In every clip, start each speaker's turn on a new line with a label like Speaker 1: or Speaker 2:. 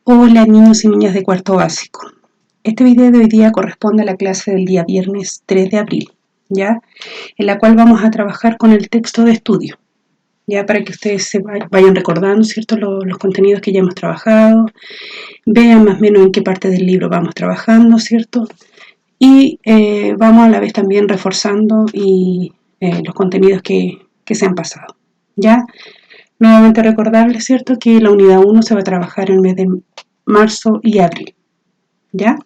Speaker 1: Hola niños y niñas de cuarto básico. Este video de hoy día corresponde a la clase del día viernes 3 de abril, ¿ya? En la cual vamos a trabajar con el texto de estudio, ya para que ustedes se vayan recordando, ¿cierto? Los contenidos que ya hemos trabajado, vean más o menos en qué parte del libro vamos trabajando, ¿cierto? Y vamos a la vez también reforzando los contenidos que se han pasado, ¿ya? Nuevamente recordarles, ¿cierto?, que la unidad 1 se va a trabajar en el mes de marzo y abril, ¿ya?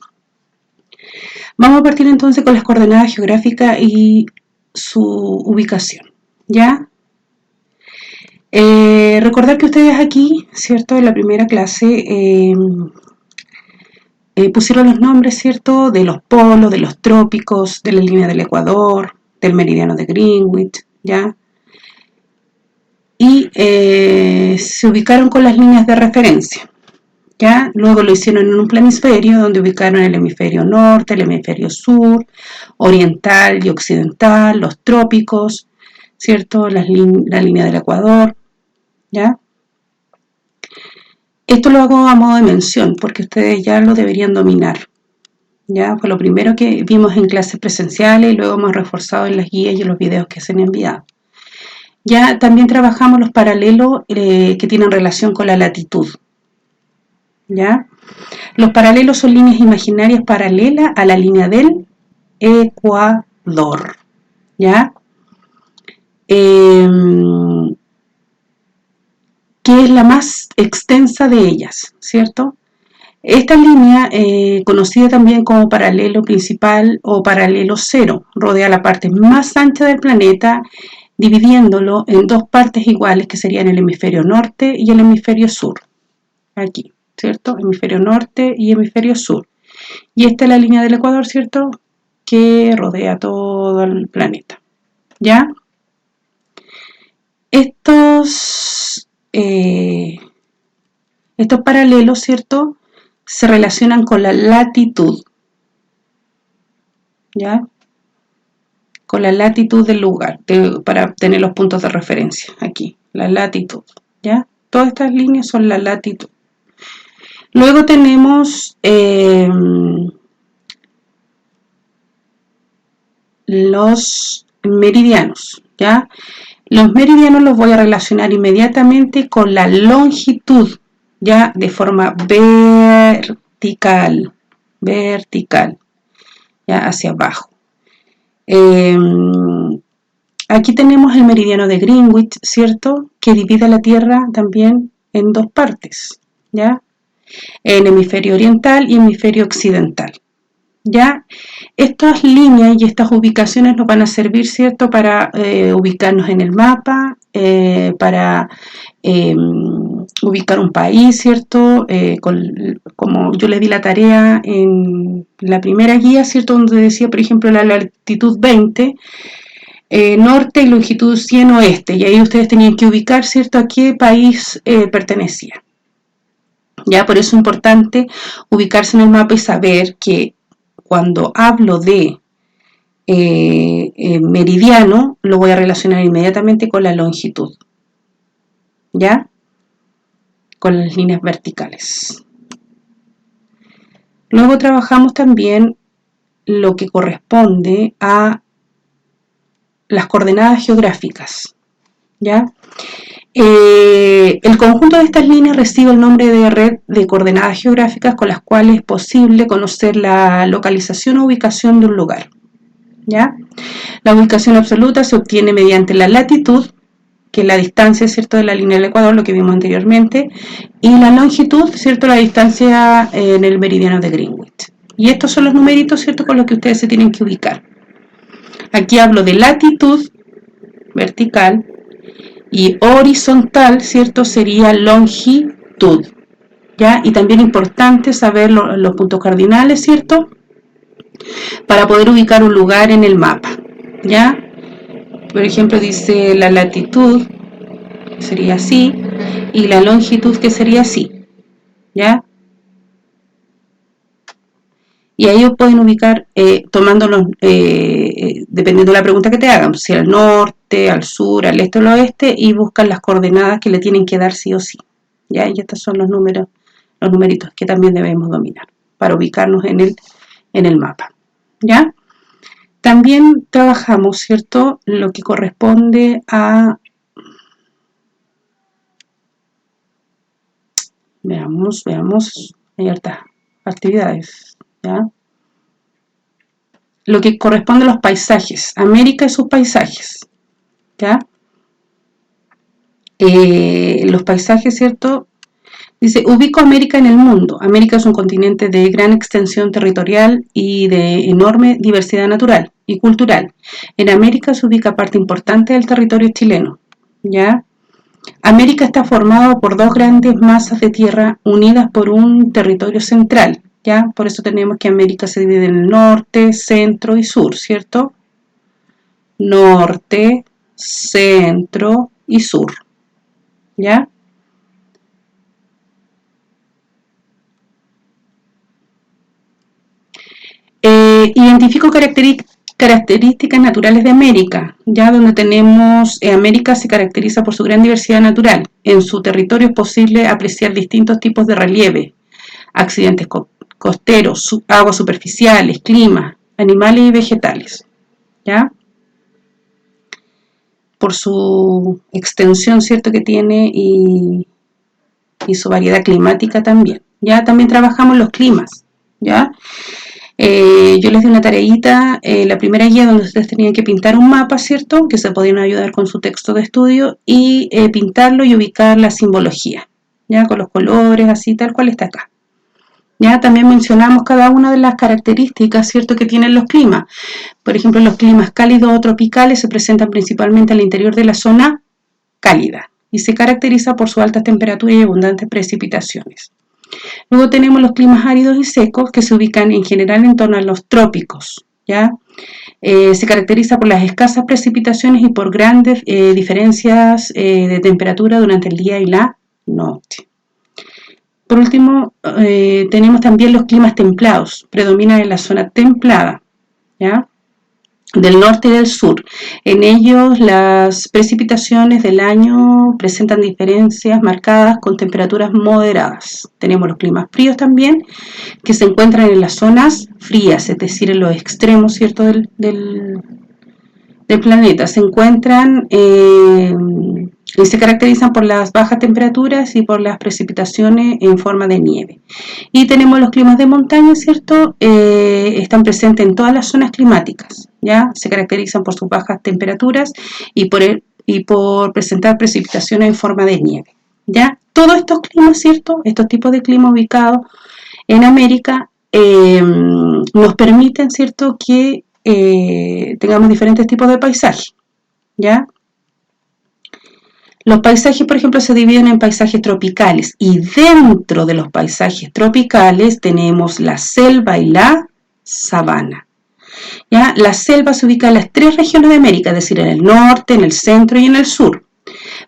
Speaker 1: Vamos a partir entonces con las coordenadas geográficas y su ubicación, ¿ya? Recordar que ustedes aquí, ¿cierto?, en la primera clase pusieron los nombres, ¿cierto?, de los polos, de los trópicos, de la línea del Ecuador, del meridiano de Greenwich, ¿ya? Y se ubicaron con las líneas de referencia, ¿ya? Luego lo hicieron en un planisferio donde ubicaron el hemisferio norte, el hemisferio sur, oriental y occidental, los trópicos, ¿cierto? La línea del Ecuador, ¿ya? Esto lo hago a modo de mención porque ustedes ya lo deberían dominar, ¿ya? Fue lo primero que vimos en clases presenciales y luego hemos reforzado en las guías y en los videos que se han enviado. Ya también trabajamos los paralelos que tienen relación con la latitud, ¿ya? Los paralelos son líneas imaginarias paralelas a la línea del Ecuador, ¿ya? Que es la más extensa de ellas, ¿cierto? Esta línea, conocida también como paralelo principal o paralelo cero, rodea la parte más ancha del planeta, dividiéndolo en dos partes iguales que serían el hemisferio norte y el hemisferio sur. Aquí, ¿cierto? Hemisferio norte y hemisferio sur. Y esta es la línea del Ecuador, ¿cierto?, que rodea todo el planeta, ¿ya? Estos paralelos, ¿cierto?, se relacionan con la latitud, ¿ya? Con la latitud del lugar, para tener los puntos de referencia aquí, la latitud, ¿ya? Todas estas líneas son la latitud. Luego tenemos los meridianos, ¿ya? Los meridianos los voy a relacionar inmediatamente con la longitud, ¿ya? De forma vertical, ¿ya? Hacia abajo. Aquí tenemos el meridiano de Greenwich, ¿cierto?, que divide la Tierra también en dos partes, ¿ya? En hemisferio oriental y hemisferio occidental, ¿ya? Estas líneas y estas ubicaciones nos van a servir, ¿cierto?, para ubicarnos en el mapa, para ubicar un país, ¿cierto? Como yo les di la tarea en la primera guía, ¿cierto?, donde decía, por ejemplo, la latitud 20, norte y longitud 100 oeste, y ahí ustedes tenían que ubicar, ¿cierto?, a qué país pertenecía. Ya, por eso es importante ubicarse en el mapa y saber que cuando hablo de meridiano, lo voy a relacionar inmediatamente con la longitud, ¿ya? Con las líneas verticales. Luego trabajamos también lo que corresponde a las coordenadas geográficas, ¿ya? El conjunto de estas líneas recibe el nombre de red de coordenadas geográficas con las cuales es posible conocer la localización o ubicación de un lugar, ¿ya? La ubicación absoluta se obtiene mediante la latitud, que es la distancia, ¿cierto?, de la línea del Ecuador, lo que vimos anteriormente, y la longitud, ¿cierto?, la distancia en el meridiano de Greenwich. Y estos son los numeritos, ¿cierto?, con los que ustedes se tienen que ubicar. Aquí hablo de latitud vertical y horizontal, ¿cierto?, sería longitud, ¿ya? Y también importante saber los puntos cardinales, ¿cierto?, para poder ubicar un lugar en el mapa, ¿ya? Por ejemplo, dice la latitud, que sería así, y la longitud, que sería así, ¿ya? Y ahí pueden ubicar, tomándolos, dependiendo de la pregunta que te hagan, si al norte, al sur, al este o al oeste, y buscan las coordenadas que le tienen que dar sí o sí, ¿ya? Y estos son los números, los numeritos que también debemos dominar para ubicarnos en el mapa, ¿ya? También trabajamos, ¿cierto?, lo que corresponde a... Veamos, hay hartas actividades, ¿ya? Lo que corresponde a los paisajes, América y sus paisajes, ¿ya? Los paisajes, ¿cierto? Dice, ubico América en el mundo. América es un continente de gran extensión territorial y de enorme diversidad natural y cultural. En América se ubica parte importante del territorio chileno, ¿ya? América está formado por dos grandes masas de tierra unidas por un territorio central, ¿ya? Por eso tenemos que América se divide en el norte, centro y sur, ¿cierto? Norte, centro y sur, ¿ya? Identifico características naturales de América, ya donde tenemos, América se caracteriza por su gran diversidad natural. En su territorio es posible apreciar distintos tipos de relieve, accidentes costeros, aguas superficiales, clima, animales y vegetales, ¿ya? Por su extensión, ¿cierto?, que tiene y su variedad climática también. Ya también trabajamos los climas, ¿ya? Yo les di una tareita, la primera guía donde ustedes tenían que pintar un mapa, ¿cierto?, que se podían ayudar con su texto de estudio y pintarlo y ubicar la simbología, ¿ya?, con los colores, así tal cual está acá. Ya también mencionamos cada una de las características, ¿cierto?, que tienen los climas. Por ejemplo, los climas cálidos o tropicales se presentan principalmente al interior de la zona cálida y se caracteriza por sus altas temperaturas y abundantes precipitaciones. Luego tenemos los climas áridos y secos que se ubican en general en torno a los trópicos, ¿ya? Se caracteriza por las escasas precipitaciones y por grandes diferencias de temperatura durante el día y la noche. Por último, tenemos también los climas templados, predominan en la zona templada, ¿ya?, del norte y del sur. En ellos las precipitaciones del año presentan diferencias marcadas con temperaturas moderadas. Tenemos los climas fríos también, que se encuentran en las zonas frías, es decir, en los extremos, ¿cierto?, del planeta. Se encuentran y se caracterizan por las bajas temperaturas y por las precipitaciones en forma de nieve. Y tenemos los climas de montaña, ¿cierto? Están presentes en todas las zonas climáticas, ¿ya? Se caracterizan por sus bajas temperaturas y por presentar precipitaciones en forma de nieve, ¿ya? Todos estos climas, ¿cierto?, estos tipos de clima ubicados en América nos permiten, ¿cierto?, que tengamos diferentes tipos de paisajes, ¿ya? Los paisajes, por ejemplo, se dividen en paisajes tropicales y dentro de los paisajes tropicales tenemos la selva y la sabana, ¿ya? La selva se ubica en las tres regiones de América, es decir, en el norte, en el centro y en el sur.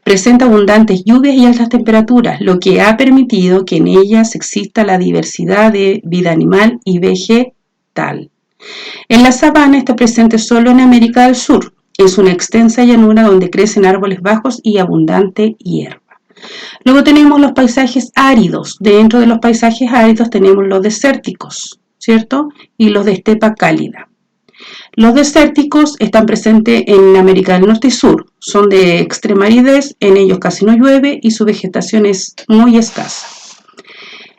Speaker 1: Presenta abundantes lluvias y altas temperaturas, lo que ha permitido que en ellas exista la diversidad de vida animal y vegetal. En la sabana está presente solo en América del Sur. Es una extensa llanura donde crecen árboles bajos y abundante hierba. Luego tenemos los paisajes áridos. Dentro de los paisajes áridos tenemos los desérticos, ¿cierto?, y los de estepa cálida. Los desérticos están presentes en América del Norte y Sur. Son de extrema aridez, en ellos casi no llueve y su vegetación es muy escasa.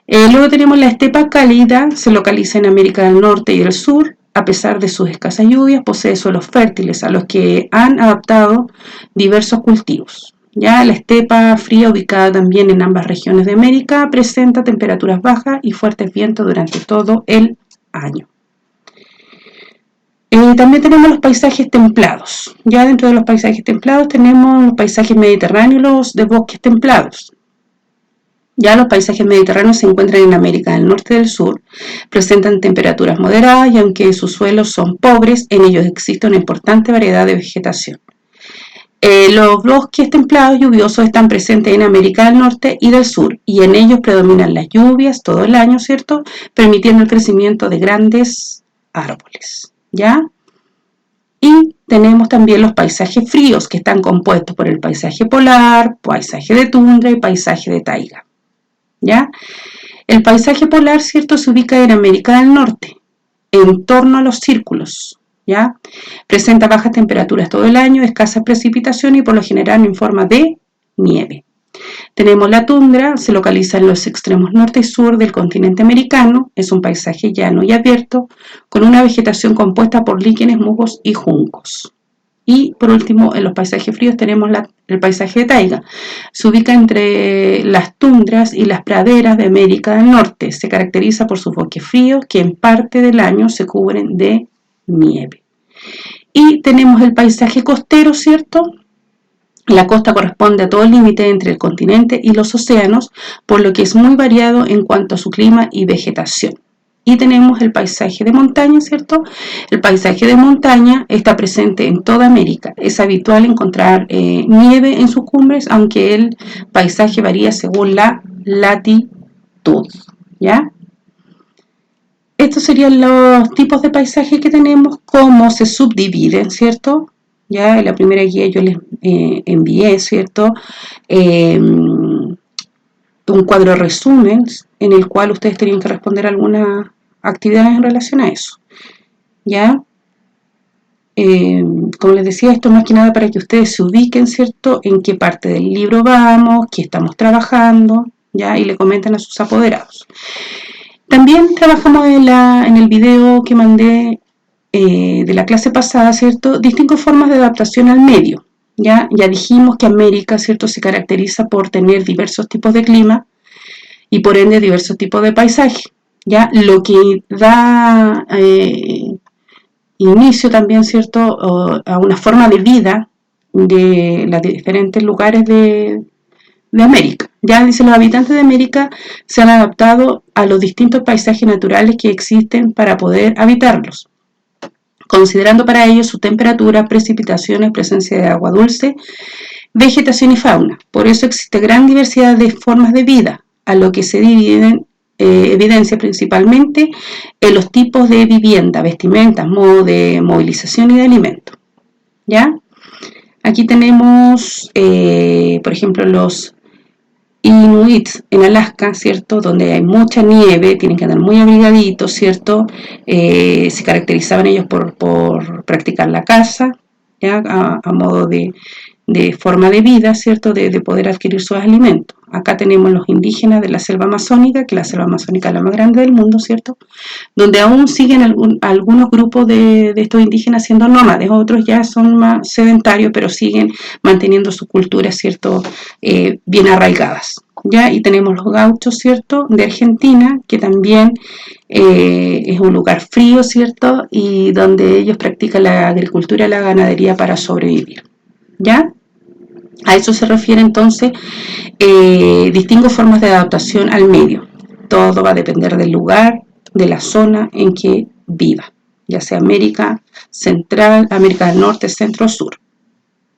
Speaker 1: Luego tenemos la estepa cálida, se localiza en América del Norte y del Sur. A pesar de sus escasas lluvias, posee suelos fértiles a los que han adaptado diversos cultivos. Ya la estepa fría, ubicada también en ambas regiones de América, presenta temperaturas bajas y fuertes vientos durante todo el año. También tenemos los paisajes templados. Ya dentro de los paisajes templados tenemos los paisajes mediterráneos y los de bosques templados. Ya los paisajes mediterráneos se encuentran en América del Norte y del Sur, presentan temperaturas moderadas y aunque sus suelos son pobres, en ellos existe una importante variedad de vegetación. Los bosques templados lluviosos están presentes en América del Norte y del Sur y en ellos predominan las lluvias todo el año, ¿cierto?, permitiendo el crecimiento de grandes árboles, ¿ya? Y tenemos también los paisajes fríos que están compuestos por el paisaje polar, paisaje de tundra y paisaje de taiga, ¿ya? El paisaje polar, ¿cierto?, se ubica en América del Norte, en torno a los círculos, ¿ya? Presenta bajas temperaturas todo el año, escasas precipitaciones y por lo general en forma de nieve. Tenemos la tundra, se localiza en los extremos norte y sur del continente americano, es un paisaje llano y abierto, con una vegetación compuesta por líquenes, musgos y juncos. Y por último, en los paisajes fríos tenemos el paisaje de taiga. Se ubica entre las tundras y las praderas de América del Norte. Se caracteriza por sus bosques fríos que en parte del año se cubren de nieve. Y tenemos el paisaje costero, ¿cierto? La costa corresponde a todo el límite entre el continente y los océanos, por lo que es muy variado en cuanto a su clima y vegetación. Y tenemos el paisaje de montaña, ¿cierto? El paisaje de montaña está presente en toda América. Es habitual encontrar nieve en sus cumbres, aunque el paisaje varía según la latitud, ¿ya? Estos serían los tipos de paisajes que tenemos, cómo se subdividen, ¿cierto? Ya en la primera guía yo les envié, ¿cierto? Un cuadro resumen en el cual ustedes tenían que responder algunas actividades en relación a eso, ¿ya? Como les decía, esto más que nada para que ustedes se ubiquen, ¿cierto?, en qué parte del libro vamos, qué estamos trabajando, ¿ya? Y le comenten a sus apoderados. También trabajamos en el video que mandé de la clase pasada, ¿cierto?, distintas formas de adaptación al medio. Ya dijimos que América, ¿cierto?, se caracteriza por tener diversos tipos de clima y por ende diversos tipos de paisaje, ¿ya? Lo que da inicio también, ¿cierto?, a una forma de vida de los diferentes lugares de América. Ya dice, los habitantes de América se han adaptado a los distintos paisajes naturales que existen para poder habitarlos, considerando para ellos su temperatura, precipitaciones, presencia de agua dulce, vegetación y fauna. Por eso existe gran diversidad de formas de vida, a lo que se dividen evidencia principalmente en los tipos de vivienda, vestimentas, modo de movilización y de alimento. ¿Ya? Aquí tenemos, por ejemplo, los Inuits en Alaska, ¿cierto?, donde hay mucha nieve, tienen que andar muy abrigaditos, ¿cierto? Se caracterizaban ellos por practicar la caza, ¿ya?, a modo de forma de vida, ¿cierto?, de poder adquirir sus alimentos. Acá tenemos los indígenas de la selva amazónica, que la selva amazónica es la más grande del mundo, ¿cierto?, donde aún siguen algunos grupos de estos indígenas siendo nómades, otros ya son más sedentarios, pero siguen manteniendo su cultura, ¿cierto?, bien arraigadas. ¿Ya? Y tenemos los gauchos, ¿cierto?, de Argentina, que también es un lugar frío, ¿cierto?, y donde ellos practican la agricultura y la ganadería para sobrevivir. ¿Ya? A eso se refiere entonces distintas formas de adaptación al medio. Todo va a depender del lugar, de la zona en que viva, ya sea América Central, América del Norte, Centro, Sur.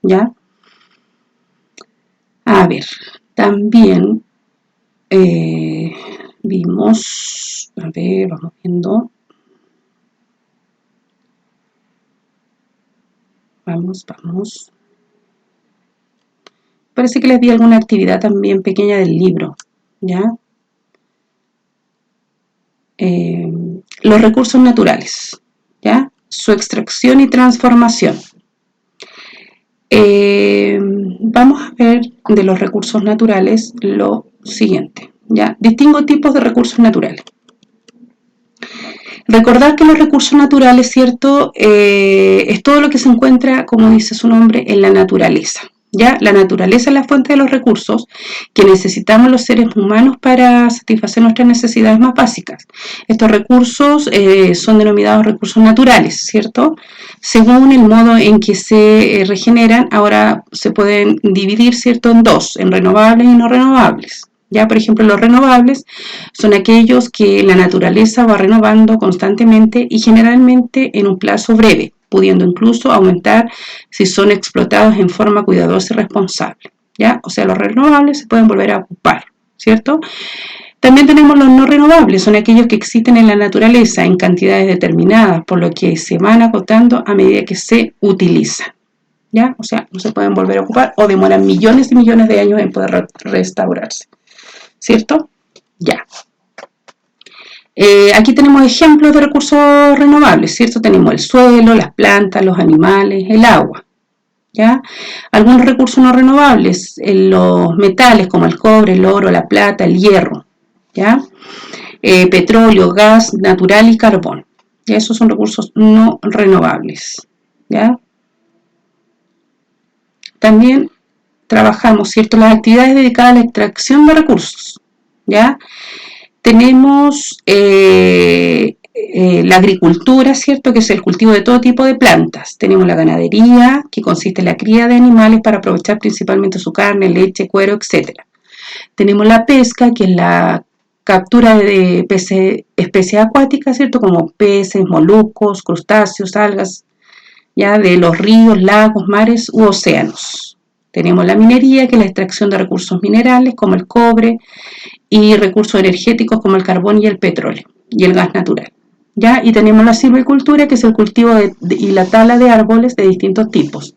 Speaker 1: ¿Ya? A ver, también vimos, a ver, vamos viendo. Vamos. Parece que les di alguna actividad también pequeña del libro, ¿ya? Los recursos naturales, ¿ya? Su extracción y transformación. Vamos a ver de los recursos naturales lo siguiente, ¿ya? Distingo tipos de recursos naturales. Recordar que los recursos naturales, ¿cierto?, es todo lo que se encuentra, como dice su nombre, en la naturaleza. ¿Ya? La naturaleza es la fuente de los recursos que necesitamos los seres humanos para satisfacer nuestras necesidades más básicas. Estos recursos son denominados recursos naturales, ¿cierto? Según el modo en que se regeneran, ahora se pueden dividir, ¿cierto?, en dos, en renovables y no renovables. Ya, por ejemplo, los renovables son aquellos que la naturaleza va renovando constantemente y generalmente en un plazo breve, pudiendo incluso aumentar si son explotados en forma cuidadosa y responsable, ¿ya? O sea, los renovables se pueden volver a ocupar, ¿cierto? También tenemos los no renovables, son aquellos que existen en la naturaleza en cantidades determinadas, por lo que se van agotando a medida que se utilizan, ¿ya? O sea, no se pueden volver a ocupar o demoran millones y millones de años en poder restaurarse, ¿cierto? Ya. Aquí tenemos ejemplos de recursos renovables, ¿cierto? Tenemos el suelo, las plantas, los animales, el agua, ¿ya? Algunos recursos no renovables, los metales como el cobre, el oro, la plata, el hierro, ¿ya? Petróleo, gas natural y carbón. ¿Ya? Esos son recursos no renovables, ¿ya? También trabajamos, ¿cierto?, las actividades dedicadas a la extracción de recursos, ¿ya? Tenemos la agricultura, ¿cierto?, que es el cultivo de todo tipo de plantas. Tenemos la ganadería, que consiste en la cría de animales para aprovechar principalmente su carne, leche, cuero, etc. Tenemos la pesca, que es la captura de especies acuáticas, ¿cierto?, como peces, moluscos, crustáceos, algas, ya de los ríos, lagos, mares u océanos. Tenemos la minería, que es la extracción de recursos minerales como el cobre y recursos energéticos como el carbón y el petróleo y el gas natural. ¿Ya? Y tenemos la silvicultura, que es el cultivo y la tala de árboles de distintos tipos.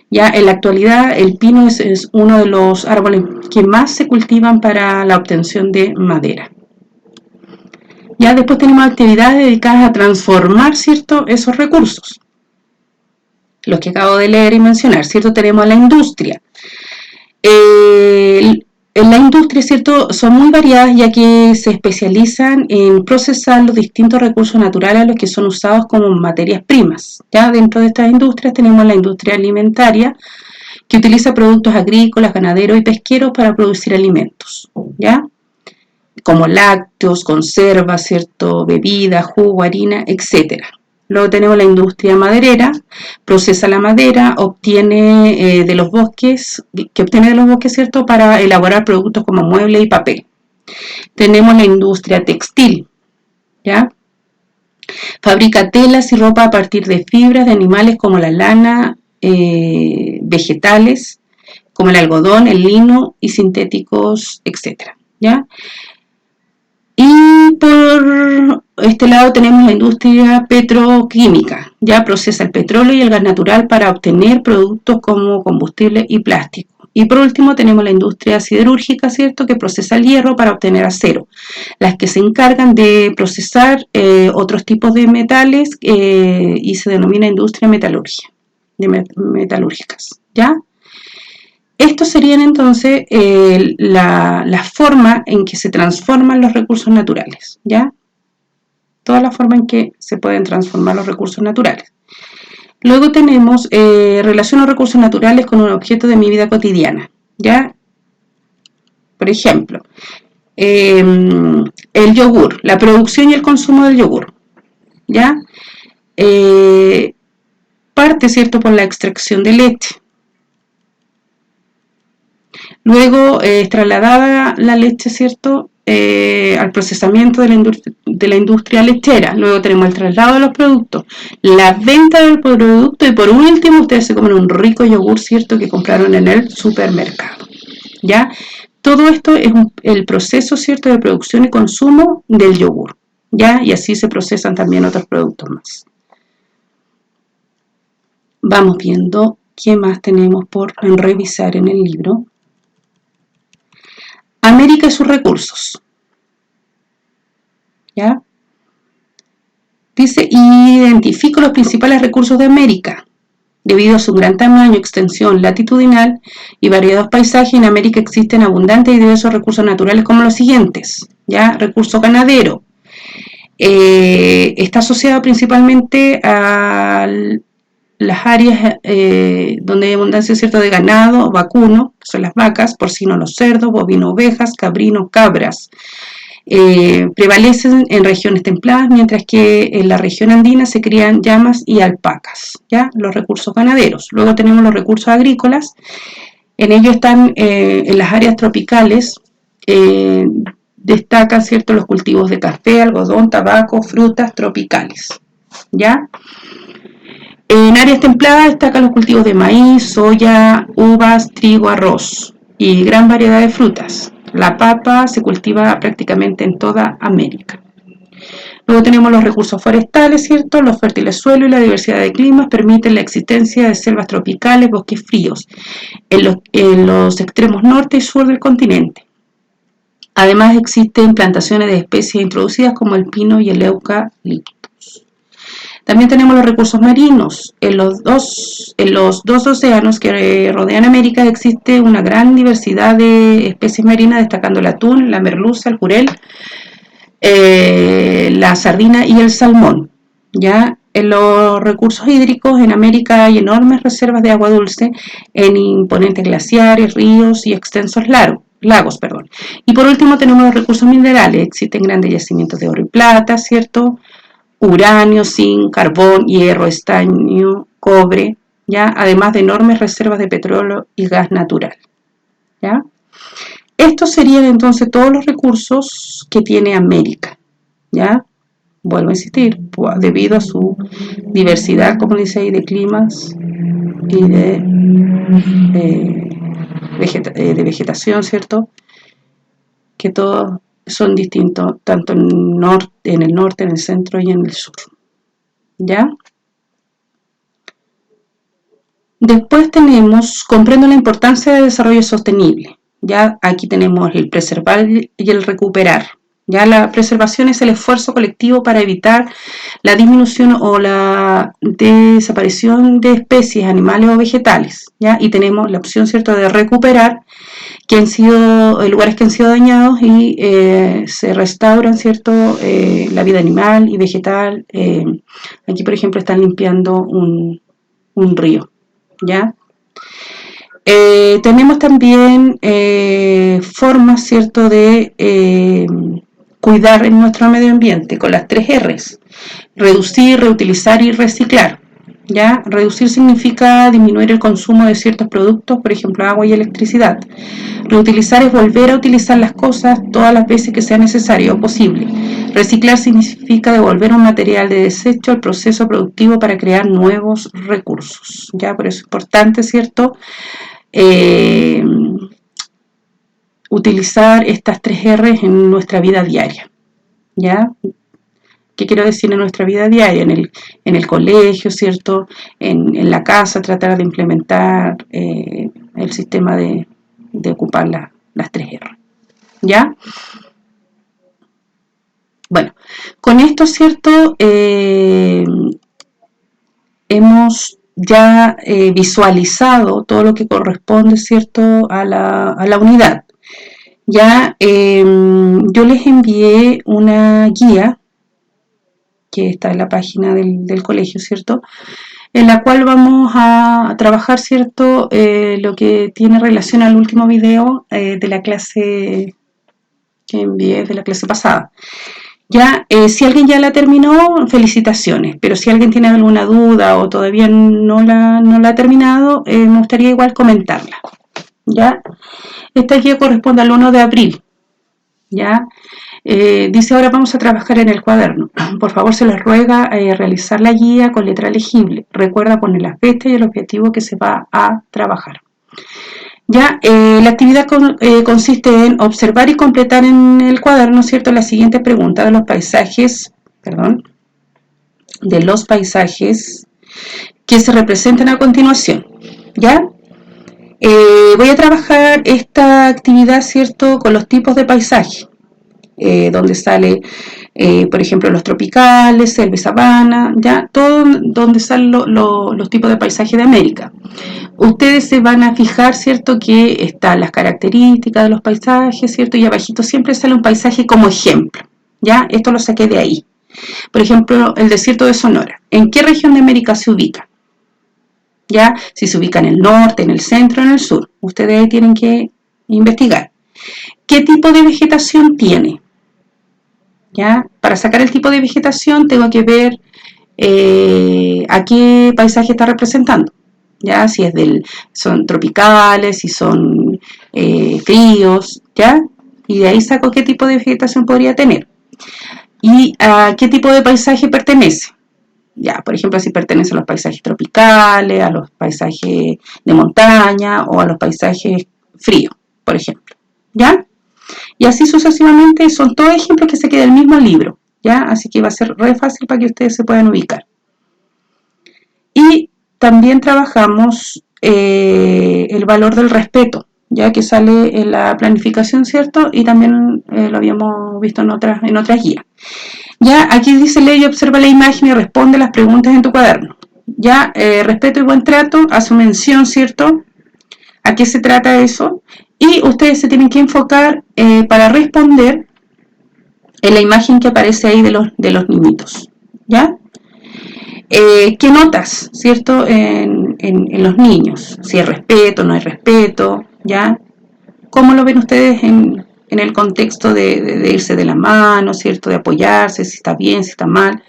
Speaker 1: Ya en la actualidad el pino es uno de los árboles que más se cultivan para la obtención de madera. Ya después tenemos actividades dedicadas a transformar, ¿cierto?, esos recursos, los que acabo de leer y mencionar, ¿cierto? Tenemos la industria. En la industria, ¿cierto?, son muy variadas, ya que se especializan en procesar los distintos recursos naturales a los que son usados como materias primas. Ya dentro de estas industrias tenemos la industria alimentaria, que utiliza productos agrícolas, ganaderos y pesqueros para producir alimentos, ¿ya? Como lácteos, conservas, ¿cierto?, bebidas, jugo, harina, etc. Luego tenemos la industria maderera, procesa la madera, obtiene de los bosques, ¿cierto?, para elaborar productos como muebles y papel. Tenemos la industria textil, ¿ya? Fabrica telas y ropa a partir de fibras de animales como la lana, vegetales, como el algodón, el lino y sintéticos, etc. ¿Ya? Y por este lado tenemos la industria petroquímica, ya procesa el petróleo y el gas natural para obtener productos como combustible y plástico. Y por último tenemos la industria siderúrgica, ¿cierto?, que procesa el hierro para obtener acero, las que se encargan de procesar otros tipos de metales y se denomina industria metalúrgicas, ¿ya? Estos serían entonces la forma en que se transforman los recursos naturales, ¿ya? Toda la forma en que se pueden transformar los recursos naturales. Luego tenemos relación a recursos naturales con un objeto de mi vida cotidiana, ¿ya? Por ejemplo, el yogur, la producción y el consumo del yogur, ¿ya? Parte, ¿cierto?, por la extracción de leche. Luego es trasladada la leche, ¿cierto?, al procesamiento de la industria lechera. Luego tenemos el traslado de los productos, la venta del producto y por último ustedes se comen un rico yogur, ¿cierto?, que compraron en el supermercado, ¿ya? Todo esto es el proceso, ¿cierto?, de producción y consumo del yogur, ¿ya? Y así se procesan también otros productos más. Vamos viendo qué más tenemos por revisar en el libro. América y sus recursos, ¿ya? Dice, identifico los principales recursos de América. Debido a su gran tamaño, extensión latitudinal y variados paisajes, en América existen abundantes y diversos recursos naturales como los siguientes, ¿ya? Recurso ganadero. Está asociado principalmente a las áreas donde hay abundancia, ¿cierto?, de ganado vacuno, que son las vacas, porcino los cerdos, bovino ovejas, cabrino cabras. Prevalecen en regiones templadas, mientras que en la región andina se crían llamas y alpacas, ¿ya? Los recursos ganaderos. Luego tenemos los recursos agrícolas. En ellos están en las áreas tropicales, destacan, ¿cierto?, los cultivos de café, algodón, tabaco, frutas tropicales, ¿ya? En áreas templadas destacan los cultivos de maíz, soya, uvas, trigo, arroz y gran variedad de frutas. La papa se cultiva prácticamente en toda América. Luego tenemos los recursos forestales, ¿cierto? Los fértiles suelos y la diversidad de climas permiten la existencia de selvas tropicales, bosques fríos en los extremos norte y sur del continente. Además existen plantaciones de especies introducidas como el pino y el eucaliptus. También tenemos los recursos marinos. En los dos océanos que rodean América existe una gran diversidad de especies marinas, destacando el atún, la merluza, el jurel, la sardina y el salmón. ¿Ya? En los recursos hídricos en América hay enormes reservas de agua dulce en imponentes glaciares, ríos y extensos lagos. Y por último tenemos los recursos minerales. Existen grandes yacimientos de oro y plata, ¿cierto? Uranio, zinc, carbón, hierro, estaño, cobre, ¿ya? Además de enormes reservas de petróleo y gas natural, ¿ya? Estos serían entonces todos los recursos que tiene América, ¿ya? Vuelvo a insistir, debido a su diversidad, como dice ahí, de climas y de vegetación, ¿cierto? Que todos son distintos, tanto en el norte, en el centro y en el sur, ¿ya? Después tenemos, comprendo la importancia del desarrollo sostenible, ¿ya? Aquí tenemos el preservar y el recuperar. Ya la preservación es el esfuerzo colectivo para evitar la disminución o la desaparición de especies animales o vegetales, ¿ya? Y tenemos la opción, ¿cierto?, de recuperar lugares que han sido dañados y se restauran, ¿cierto?, la vida animal y vegetal. Aquí, por ejemplo, están limpiando un río, ¿ya? Tenemos también formas, ¿cierto?, de cuidar en nuestro medio ambiente con las 3 R's: reducir, reutilizar y reciclar, ¿ya? Reducir significa disminuir el consumo de ciertos productos, por ejemplo agua y electricidad. Reutilizar es volver a utilizar las cosas todas las veces que sea necesario o posible. Reciclar significa devolver un material de desecho al proceso productivo para crear nuevos recursos, ¿ya? Por eso es importante, ¿cierto?, utilizar estas 3 R's en nuestra vida diaria, ¿ya? ¿Qué quiero decir en nuestra vida diaria? En el colegio, ¿cierto? En la casa, tratar de implementar el sistema de ocupar las 3 R, ¿ya? Bueno, con esto, ¿cierto? Hemos ya visualizado todo lo que corresponde, ¿cierto?, a la unidad. Ya yo les envié una guía que está en la página del colegio, ¿cierto?, en la cual vamos a trabajar, ¿cierto?, lo que tiene relación al último video de la clase que envié, de la clase pasada. Ya, si alguien ya la terminó, felicitaciones, pero si alguien tiene alguna duda o todavía no la ha terminado, me gustaría igual comentarla, ¿ya? Esta guía corresponde al 1 de abril, ¿ya? Dice: ahora vamos a trabajar en el cuaderno. Por favor, se les ruega realizar la guía con letra legible. Recuerda poner la fecha y el objetivo que se va a trabajar. Ya, la actividad consiste en observar y completar en el cuaderno, ¿cierto?, la siguiente pregunta de los paisajes que se representan a continuación, ¿ya? Voy a trabajar esta actividad, ¿cierto?, con los tipos de paisaje, donde sale, por ejemplo, los tropicales, selva y sabana, ¿ya? Todo donde salen los tipos de paisaje de América. Ustedes se van a fijar, ¿cierto?, que están las características de los paisajes, ¿cierto? Y abajito siempre sale un paisaje como ejemplo, ¿ya? Esto lo saqué de ahí. Por ejemplo, el desierto de Sonora. ¿En qué región de América se ubica? ¿Ya? Si se ubica en el norte, en el centro, en el sur. Ustedes ahí tienen que investigar. ¿Qué tipo de vegetación tiene? ¿Ya? Para sacar el tipo de vegetación tengo que ver a qué paisaje está representando, ¿ya? Si son tropicales, si son fríos, ¿ya? Y de ahí saco qué tipo de vegetación podría tener y a qué tipo de paisaje pertenece. Ya, por ejemplo, si pertenece a los paisajes tropicales, a los paisajes de montaña o a los paisajes fríos, por ejemplo, ¿ya? Y así sucesivamente, son todos ejemplos que se quedan del mismo libro, ¿ya? Así que va a ser re fácil para que ustedes se puedan ubicar. Y también trabajamos el valor del respeto, ya que sale en la planificación, ¿cierto? Y también lo habíamos visto en otras guías. Ya, aquí dice lee y observa la imagen y responde las preguntas en tu cuaderno. Ya, respeto y buen trato, hace mención, ¿cierto? ¿A qué se trata eso? Y ustedes se tienen que enfocar para responder en la imagen que aparece ahí de los niñitos, ¿ya? ¿Qué notas, cierto, en los niños? Si hay respeto, no hay respeto, ¿ya? ¿Cómo lo ven ustedes en el contexto de irse de la mano, cierto, de apoyarse, si está bien, si está mal?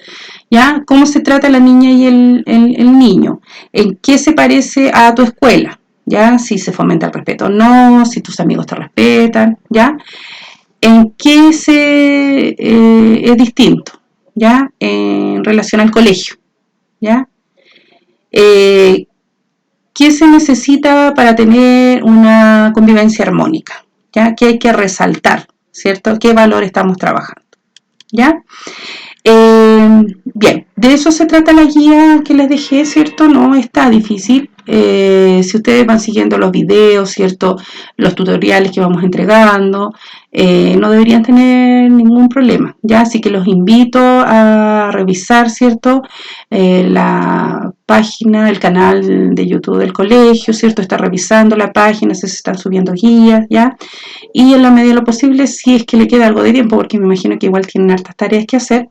Speaker 1: ¿Ya? ¿Cómo se trata la niña y el niño? ¿En qué se parece a tu escuela? ¿Ya? Si se fomenta el respeto o no, si tus amigos te respetan, ¿ya? ¿En qué es distinto? ¿Ya? En relación al colegio, ¿ya? ¿Qué se necesita para tener una convivencia armónica? ¿Ya? ¿Qué hay que resaltar? ¿Cierto? ¿Qué valor estamos trabajando? ¿Ya? Bien, de eso se trata la guía que les dejé, ¿cierto? No está difícil. Si ustedes van siguiendo los videos, ¿cierto? Los tutoriales que vamos entregando, no deberían tener ningún problema, ¿ya? Así que los invito a revisar, ¿cierto? La página, el canal de YouTube del colegio, ¿cierto? Está revisando la página, se están subiendo guías, ¿ya? Y en la medida de lo posible, si es que le queda algo de tiempo, porque me imagino que igual tienen hartas tareas que hacer,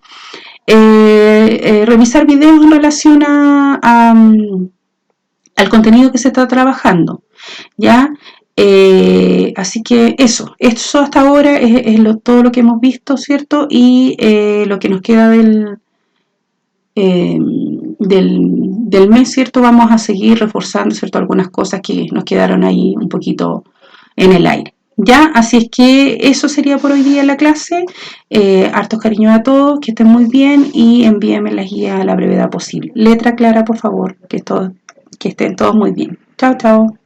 Speaker 1: revisar videos en relación al contenido que se está trabajando, ¿ya? Así que eso hasta ahora es todo lo que hemos visto, ¿cierto? Y lo que nos queda del mes, ¿cierto? Vamos a seguir reforzando, ¿cierto? Algunas cosas que nos quedaron ahí un poquito en el aire. Ya, así es que eso sería por hoy día la clase. Hartos cariños a todos, que estén muy bien y envíenme la guía a la brevedad posible. Letra clara, por favor, que estén todos muy bien. Chao, chao.